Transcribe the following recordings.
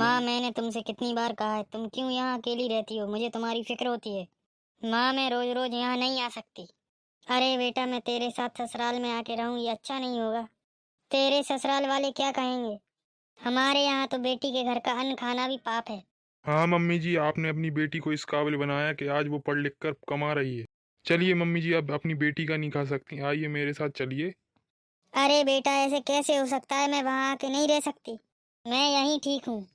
माँ, मैंने तुमसे कितनी बार कहा है तुम क्यों यहाँ अकेली रहती हो, मुझे तुम्हारी फिक्र होती है। माँ, मैं रोज रोज यहाँ नहीं आ सकती। अरे बेटा, मैं तेरे साथ ससुराल में आके रहूँ ये अच्छा नहीं होगा। तेरे ससुराल वाले क्या कहेंगे? हमारे यहाँ तो बेटी के घर का अन्न खाना भी पाप है। हाँ मम्मी जी, आपने अपनी बेटी को इस काबिल बनाया कि आज वो पढ़ लिख कर कमा रही है। चलिए मम्मी जी, अब अपनी बेटी का नहीं खा सकती, आइए मेरे साथ चलिए। अरे बेटा, ऐसे कैसे हो सकता है? मैं वहाँ आके नहीं रह सकती, मैं यहीं ठीक हूँ।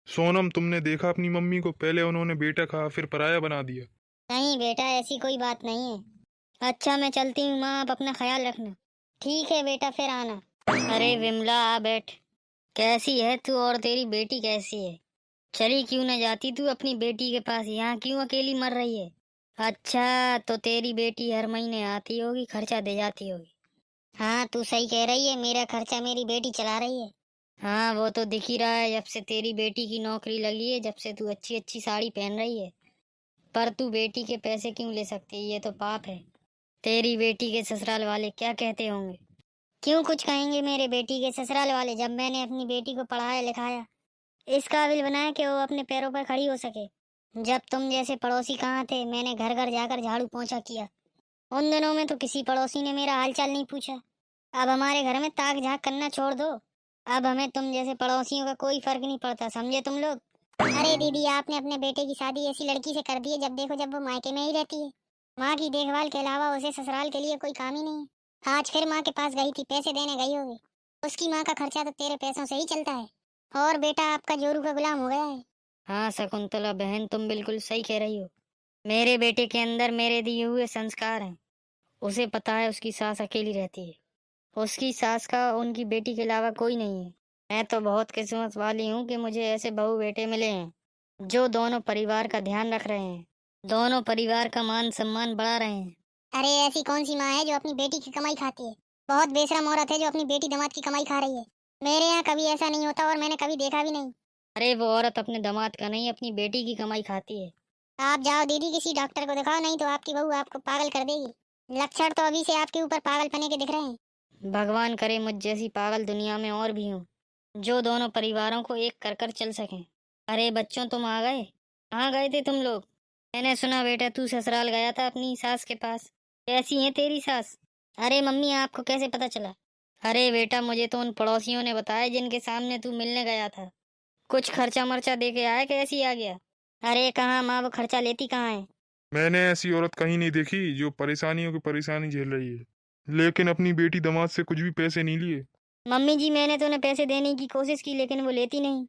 सोनम, तुमने देखा अपनी मम्मी को, पहले उन्होंने बेटा कहा फिर पराया बना दिया। नहीं बेटा, ऐसी कोई बात नहीं है। अच्छा, मैं चलती हूँ माँ, आप अपना ख्याल रखना। ठीक है बेटा, फिर आना। अरे विमला, आ बैठ। कैसी है तू और तेरी बेटी कैसी है? चली क्यों न जाती तू अपनी बेटी के पास, यहाँ क्यों अकेली मर रही है? अच्छा, तो तेरी बेटी हर महीने आती होगी, खर्चा दे जाती होगी। हाँ, तू सही कह रही है, मेरा खर्चा मेरी बेटी चला रही है। हाँ, वो तो दिख ही रहा है, जब से तेरी बेटी की नौकरी लगी है, जब से तू अच्छी अच्छी साड़ी पहन रही है। पर तू बेटी के पैसे क्यों ले सकती है? ये तो पाप है। तेरी बेटी के ससुराल वाले क्या कहते होंगे? क्यों कुछ कहेंगे मेरे बेटी के ससुराल वाले, जब मैंने अपनी बेटी को पढ़ाया लिखाया, इस काबिल बनाया कि वो अपने पैरों पर खड़ी हो सके। जब तुम जैसे पड़ोसी कहाँ थे, मैंने घर घर जाकर झाड़ू पोंछा किया। उन दिनों में तो किसी पड़ोसी ने मेरा हालचाल नहीं पूछा। अब हमारे घर में ताक झांक करना छोड़ दो। अब हमें तुम जैसे पड़ोसियों का कोई फर्क नहीं पड़ता, समझे तुम लोग? अरे दीदी, आपने अपने बेटे की शादी ऐसी लड़की से कर दी है, जब देखो जब वो मायके में ही रहती है। माँ की देखभाल के अलावा उसे ससुराल के लिए कोई काम ही नहीं है। आज फिर माँ के पास गई थी, पैसे देने गई होगी। उसकी माँ का खर्चा तो तेरे पैसों से ही चलता है। और बेटा आपका जोरू का गुलाम हो गया है। हाँ शकुंतला बहन, तुम बिल्कुल सही कह रही हो। मेरे बेटे के अंदर मेरे दिए हुए संस्कार हैं। उसे पता है उसकी सास अकेली रहती है। उसकी सास का उनकी बेटी के अलावा कोई नहीं है। मैं तो बहुत किस्मत वाली हूँ कि मुझे ऐसे बहू बेटे मिले हैं जो दोनों परिवार का ध्यान रख रहे हैं, दोनों परिवार का मान सम्मान बढ़ा रहे हैं। अरे ऐसी कौन सी माँ है जो अपनी बेटी की कमाई खाती है? बहुत बेशरम औरत है जो अपनी बेटी दामाद की कमाई खा रही है। मेरे यहाँ कभी ऐसा नहीं होता और मैंने कभी देखा भी नहीं। अरे वो औरत अपने दामाद का नहीं, अपनी बेटी की कमाई खाती है। आप जाओ दीदी, किसी डॉक्टर को दिखाओ, नहीं तो आपकी बहू आपको पागल कर देगी। लक्षण तो अभी से आपके ऊपर पागलपने के दिख रहे हैं। भगवान करे मुझ जैसी पागल दुनिया में और भी हों, जो दोनों परिवारों को एक कर कर चल सकें। अरे बच्चों, तुम आ गए? कहाँ गए थे तुम लोग? मैंने सुना बेटा तू ससुराल गया था अपनी सास के पास। कैसी है तेरी सास? अरे मम्मी, आपको कैसे पता चला? अरे बेटा, मुझे तो उन पड़ोसियों ने बताया जिनके सामने तू मिलने गया था। कुछ खर्चा मर्चा दे के आया, कैसी आ गया? अरे कहाँ माँ, वो खर्चा लेती कहाँ है? मैंने ऐसी औरत कहीं नहीं देखी जो परेशानियों की परेशानी झेल रही है, लेकिन अपनी बेटी दामाद से कुछ भी पैसे नहीं लिए। मम्मी जी, मैंने तो उन्हें पैसे देने की कोशिश की लेकिन वो लेती नहीं।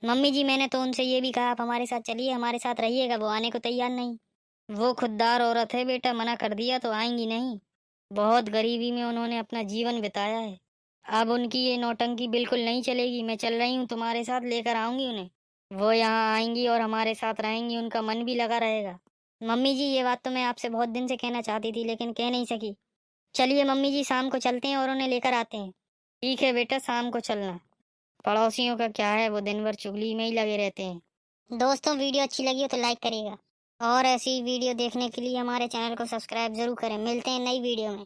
मम्मी जी, मैंने तो उनसे ये भी कहा आप हमारे साथ चलिए, हमारे साथ रहिएगा, वो आने को तैयार नहीं। वो खुददार औरत है बेटा, मना कर दिया तो आएंगी नहीं। बहुत गरीबी में उन्होंने अपना जीवन बिताया है। अब उनकी ये नौटंकी बिल्कुल नहीं चलेगी। मैं चल रही हूँ तुम्हारे साथ, लेकर आऊंगी उन्हें। वो यहाँ आएंगी और हमारे साथ रहेंगी, उनका मन भी लगा रहेगा। मम्मी जी, ये बात तो मैं आपसे बहुत दिन से कहना चाहती थी लेकिन कह नहीं सकी। चलिए मम्मी जी, शाम को चलते हैं और उन्हें लेकर आते हैं। ठीक है बेटा, शाम को चलना। पड़ोसियों का क्या है, वो दिन भर चुगली में ही लगे रहते हैं। दोस्तों, वीडियो अच्छी लगी हो तो लाइक करिएगा और ऐसी वीडियो देखने के लिए हमारे चैनल को सब्सक्राइब जरूर करें। मिलते हैं नई वीडियो में।